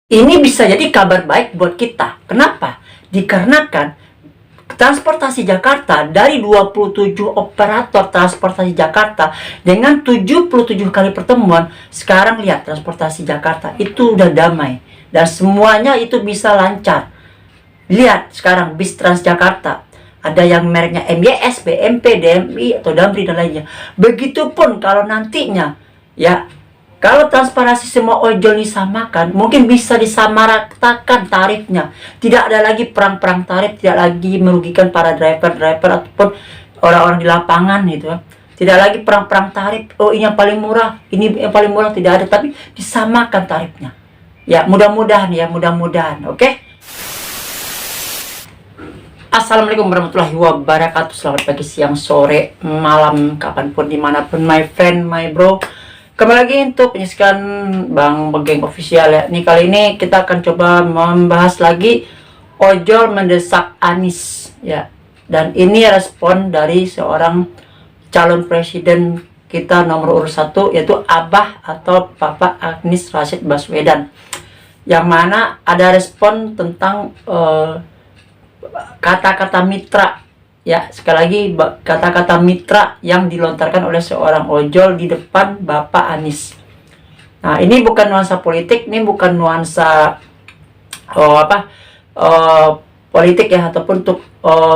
Ini bisa jadi kabar baik buat kita. Kenapa? Dikarenakan transportasi Jakarta dari 27 operator transportasi Jakarta dengan 77 kali pertemuan, sekarang lihat transportasi Jakarta itu udah damai dan semuanya itu bisa lancar. Lihat sekarang bis Transjakarta, ada yang mereknya MYS, BMP, DMI atau Damri dan lainnya. Begitupun kalau nantinya ya, kalau transparansi semua ojol disamakan, mungkin bisa disamaratakan tarifnya. Tidak ada lagi perang-perang tarif, tidak lagi merugikan para driver-driver ataupun orang-orang di lapangan gitu ya. Tidak lagi perang-perang tarif, oh ini yang paling murah, ini yang paling murah, tidak ada, tapi disamakan tarifnya. Ya, mudah-mudahan ya, mudah-mudahan, oke? Assalamualaikum warahmatullahi wabarakatuh. Selamat pagi, siang, sore, malam, kapanpun, dimanapun, my friend, my bro. Kembali lagi untuk penyaksian Bang Begeng Official ya. Nih kali ini kita akan coba membahas lagi ojol mendesak Anies ya. Dan ini respon dari seorang calon presiden kita nomor urut 1, yaitu Abah atau Bapak Anies Rashid Baswedan. Yang mana ada respon tentang kata-kata mitra ya, sekali lagi kata-kata mitra yang dilontarkan oleh seorang ojol di depan Bapak Anies. Nah, ini bukan nuansa politik, ini bukan nuansa politik ya, ataupun untuk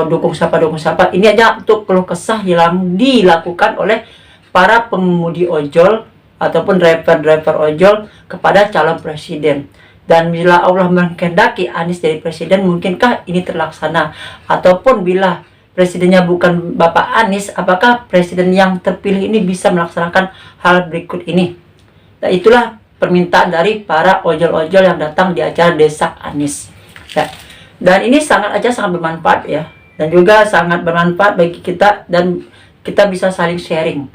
dukung siapa. Ini aja untuk keluh kesah yang dilakukan oleh para pengemudi ojol ataupun driver-driver ojol kepada calon presiden. Dan bila Allah menghendaki Anies jadi presiden, mungkinkah ini terlaksana? Ataupun bila presidennya bukan Bapak Anies, apakah presiden yang terpilih ini bisa melaksanakan hal berikut ini? Nah, itulah permintaan dari para ojol-ojol yang datang di acara Desak Anies ya. Dan ini sangat bermanfaat ya, dan juga sangat bermanfaat bagi kita, dan kita bisa saling sharing.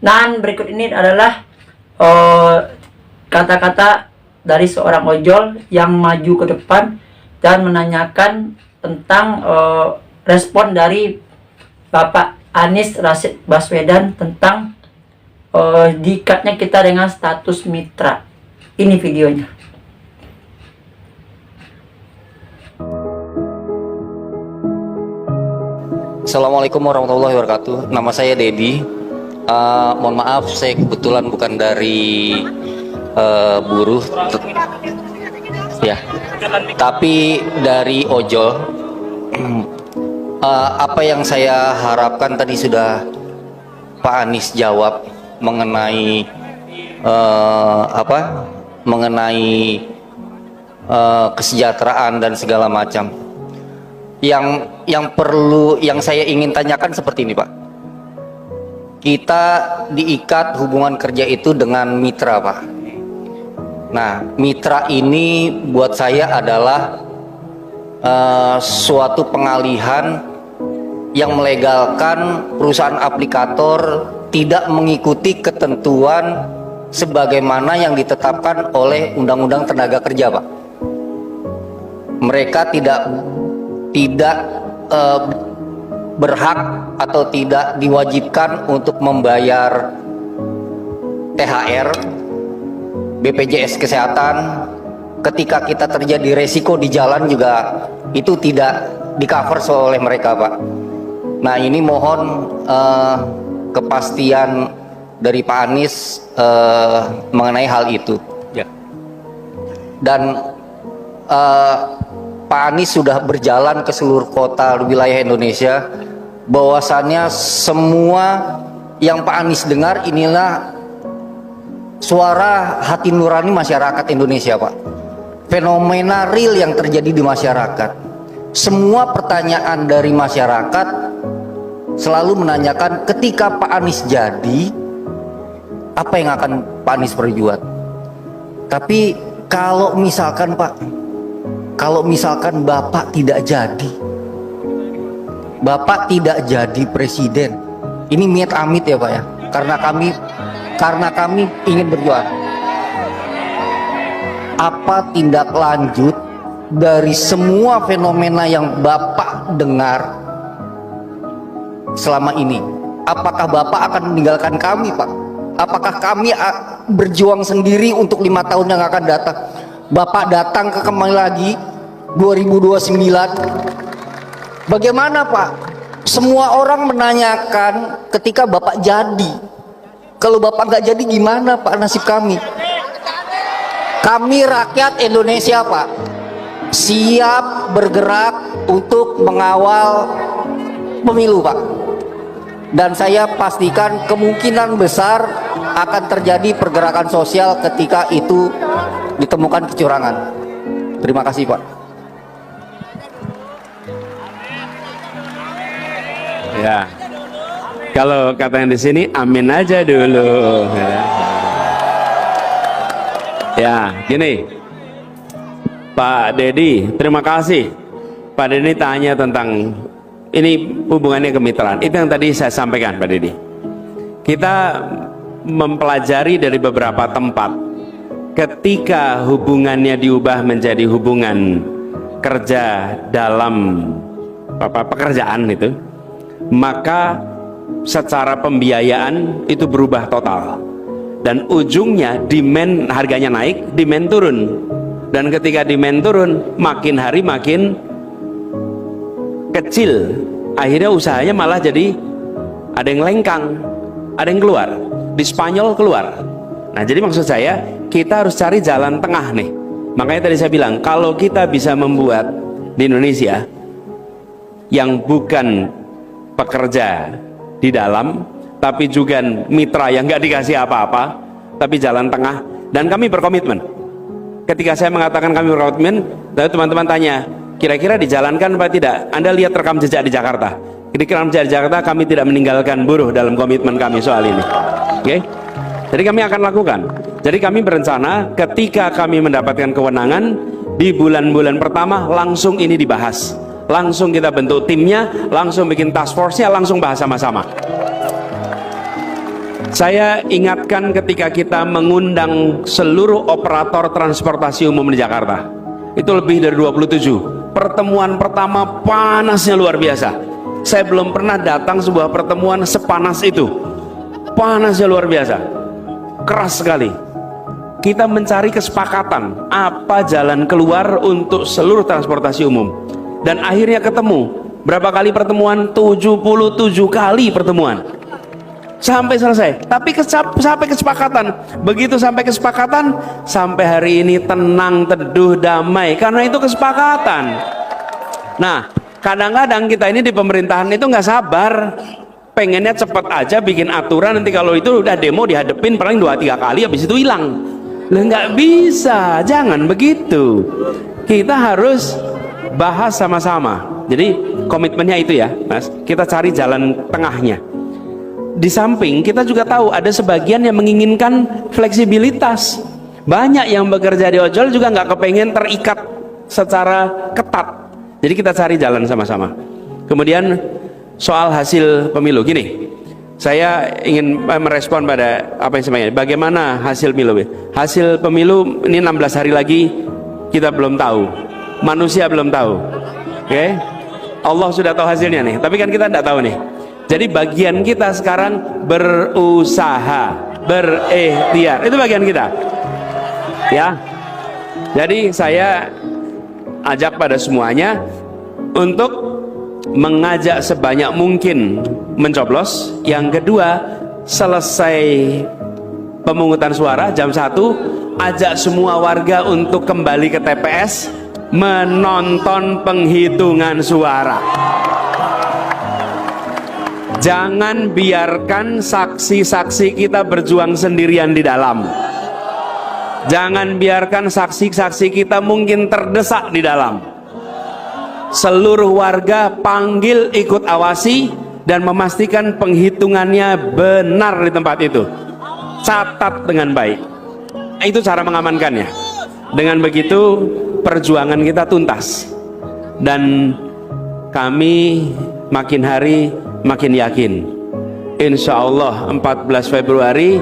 Dan berikut ini adalah kata-kata dari seorang ojol yang maju ke depan dan menanyakan tentang respon dari Bapak Anies Rashid Baswedan tentang diikatnya kita dengan status mitra. Ini videonya. Assalamualaikum warahmatullahi wabarakatuh. Nama saya Dedi. Mohon maaf, saya kebetulan bukan dari buruh, ya, tapi dari ojol. Apa yang saya harapkan tadi sudah Pak Anies jawab mengenai mengenai kesejahteraan dan segala macam. Yang saya ingin tanyakan seperti ini, Pak. Kita diikat hubungan kerja itu dengan mitra, Pak. Nah, mitra ini buat saya adalah suatu pengalihan yang melegalkan perusahaan aplikator tidak mengikuti ketentuan sebagaimana yang ditetapkan oleh Undang-Undang Tenaga Kerja, Pak. Mereka tidak berhak atau tidak diwajibkan untuk membayar THR, BPJS Kesehatan. Ketika kita terjadi resiko di jalan juga itu tidak di-cover oleh mereka, Pak. Nah, ini mohon kepastian dari Pak Anies mengenai hal itu. Ya. Dan Pak Anies sudah berjalan ke seluruh kota wilayah Indonesia, bahwasannya semua yang Pak Anies dengar inilah suara hati nurani masyarakat Indonesia, Pak. Fenomena real yang terjadi di masyarakat. Semua pertanyaan dari masyarakat selalu menanyakan, ketika Pak Anies jadi, apa yang akan Pak Anies perbuat? Tapi kalau misalkan Bapak tidak jadi, Bapak tidak jadi presiden, ini miat amit ya, Pak ya, karena kami ingin berjuang. Apa tindak lanjut dari semua fenomena yang Bapak dengar selama ini? Apakah Bapak akan meninggalkan kami, Pak? Apakah kami berjuang sendiri untuk 5 tahun yang akan datang? Bapak datang ke kembali lagi 2029. Bagaimana Pak? Semua orang menanyakan ketika Bapak jadi. Kalau Bapak nggak jadi gimana Pak nasib kami? Kami rakyat Indonesia Pak, siap bergerak untuk mengawal pemilu Pak. Dan saya pastikan kemungkinan besar akan terjadi pergerakan sosial ketika itu ditemukan kecurangan. Terima kasih Pak. Ya, kalau katanya di sini amin aja dulu. Ya, gini, Pak Dedi, terima kasih. Pak Dedi tanya tentang ini hubungannya kemitraan. Itu yang tadi saya sampaikan, Pak Dedi. Kita mempelajari dari beberapa tempat. Ketika hubungannya diubah menjadi hubungan kerja dalam pekerjaan itu, maka secara pembiayaan itu berubah total. Dan ujungnya demand harganya naik, demand turun. Dan ketika demand turun, makin hari makin kecil. Akhirnya usahanya malah jadi ada yang lengkang, ada yang keluar. Di Spanyol keluar. Nah, jadi maksud saya kita harus cari jalan tengah nih. Makanya tadi saya bilang kalau kita bisa membuat di Indonesia yang bukan pekerja di dalam, tapi juga mitra yang nggak dikasih apa-apa, tapi jalan tengah. Dan kami berkomitmen. Ketika saya mengatakan kami berkomitmen, lalu teman-teman tanya, kira-kira dijalankan apa tidak? Anda lihat rekam jejak di Jakarta. Di rekam jejak di Jakarta kami tidak meninggalkan buruh dalam komitmen kami soal ini. Oke? Jadi kami akan lakukan. Jadi kami berencana ketika kami mendapatkan kewenangan di bulan-bulan pertama langsung ini dibahas. Langsung kita bentuk timnya, langsung bikin task force-nya, langsung bahas sama-sama. Saya ingatkan ketika kita mengundang seluruh operator transportasi umum di Jakarta. Itu lebih dari 27. Pertemuan pertama panasnya luar biasa. Saya belum pernah datang sebuah pertemuan sepanas itu. Panasnya luar biasa. Keras sekali. Kita mencari kesepakatan apa jalan keluar untuk seluruh transportasi umum. Dan akhirnya ketemu. Berapa kali pertemuan? 77 kali pertemuan. Sampai selesai. Tapi sampai kesepakatan. Begitu sampai kesepakatan, sampai hari ini tenang, teduh, damai. Karena itu kesepakatan. Nah, kadang-kadang kita ini di pemerintahan itu nggak sabar. Pengennya cepet aja bikin aturan, nanti kalau itu udah demo dihadepin paling 2-3 kali, habis itu hilang. Lah nggak bisa, jangan begitu. Kita harus bahas sama-sama. Jadi komitmennya itu ya, Mas. Kita cari jalan tengahnya. Di samping kita juga tahu ada sebagian yang menginginkan fleksibilitas. Banyak yang bekerja di ojol juga nggak kepengen terikat secara ketat. Jadi kita cari jalan sama-sama. Kemudian soal hasil pemilu, gini, saya ingin merespon pada apa yang sebenarnya. Bagaimana hasil pemilu? Hasil pemilu ini 16 hari lagi kita belum tahu, manusia belum tahu. Oke? Allah sudah tahu hasilnya nih, tapi kan kita tidak tahu nih. Jadi bagian kita sekarang berusaha, berikhtiar, itu bagian kita. Ya. Jadi saya ajak pada semuanya untuk mengajak sebanyak mungkin mencoblos. Yang kedua, selesai pemungutan suara jam 1, ajak semua warga untuk kembali ke TPS menonton penghitungan suara. Jangan biarkan saksi-saksi kita berjuang sendirian di dalam. Jangan biarkan saksi-saksi kita mungkin terdesak di dalam. Seluruh warga panggil, ikut awasi, dan memastikan penghitungannya benar di tempat itu. Catat dengan baik. Itu cara mengamankannya. Dengan begitu perjuangan kita tuntas. Dan kami makin hari makin yakin. Insya Allah 14 Februari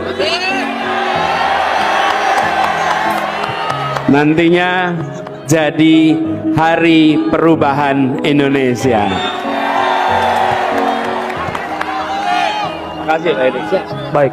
nantinya jadi hari perubahan Indonesia. Terima kasih, Indonesia. Baik.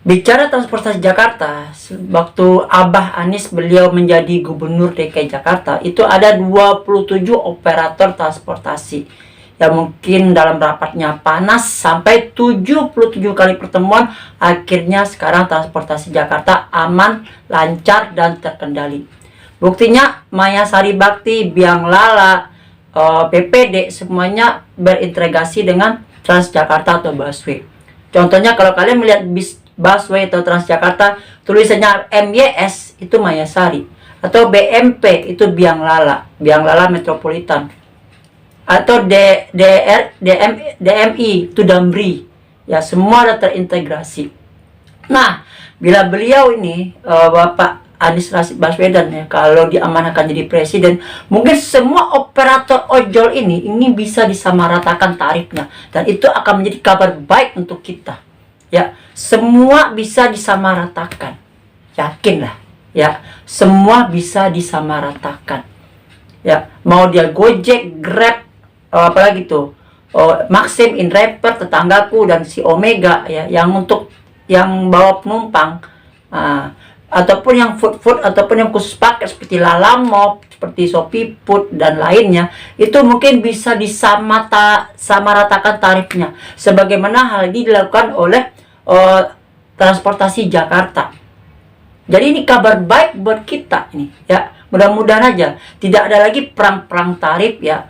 Bicara transportasi Jakarta, waktu Abah Anies beliau menjadi gubernur DKI Jakarta, itu ada 27 operator transportasi. Ya mungkin dalam rapatnya panas sampai 77 kali pertemuan, akhirnya sekarang transportasi Jakarta aman, lancar, dan terkendali. Buktinya Maya Sari Bakti, Biang Lala, PPD semuanya berintegrasi dengan Transjakarta atau busway. Contohnya kalau kalian melihat busway atau Transjakarta, tulisannya MYS itu Maya Sari, atau BMP itu Biang Lala Metropolitan, atau DMI itu Damri. Ya, semua ada terintegrasi. Nah, bila beliau ini Bapak Anies Rashid Baswedan ya, kalau diamanahkan jadi presiden, mungkin semua operator ojol ini bisa disamaratakan tarifnya, dan itu akan menjadi kabar baik untuk kita. Ya, semua bisa disamaratakan. Yakinlah, ya, semua bisa disamaratakan. Ya, mau dia Gojek, Grab, apalagi tuh, Maxim, Inrapper, tetanggaku, dan si Omega ya, yang untuk yang bawa penumpang, ataupun yang food ataupun yang khusus paket seperti Lalamove, seperti Shopee Food dan lainnya, itu mungkin bisa disamaratakan tarifnya, sebagaimana hal ini dilakukan oleh transportasi Jakarta. Jadi ini kabar baik buat kita ini ya, mudah-mudahan aja tidak ada lagi perang-perang tarif ya,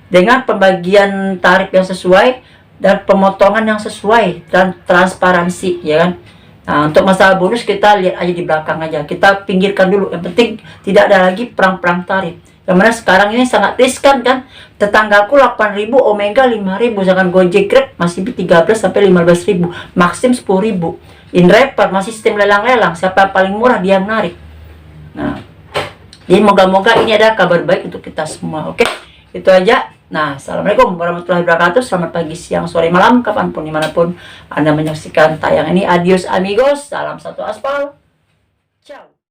dengan pembagian tarif yang sesuai dan pemotongan yang sesuai dan transparansi, ya kan. Nah, untuk masalah bonus kita lihat aja di belakang aja, kita pinggirkan dulu. Yang penting tidak ada lagi perang-perang tarif. Yang mana sekarang ini sangat riskan kan. Tetanggaku 8.000, Omega 5.000, sedangkan Gojek, Grab masih 13 sampai 15.000, Maxim 10.000. Inrapper masih sistem lelang-lelang, siapa yang paling murah dia yang narik. Nah, jadi moga-moga ini ada kabar baik untuk kita semua. Oke, itu aja. Nah, assalamualaikum warahmatullahi wabarakatuh. Selamat pagi, siang, sore, malam, kapanpun, dimanapun Anda menyaksikan tayangan ini. Adios amigos, salam satu aspal.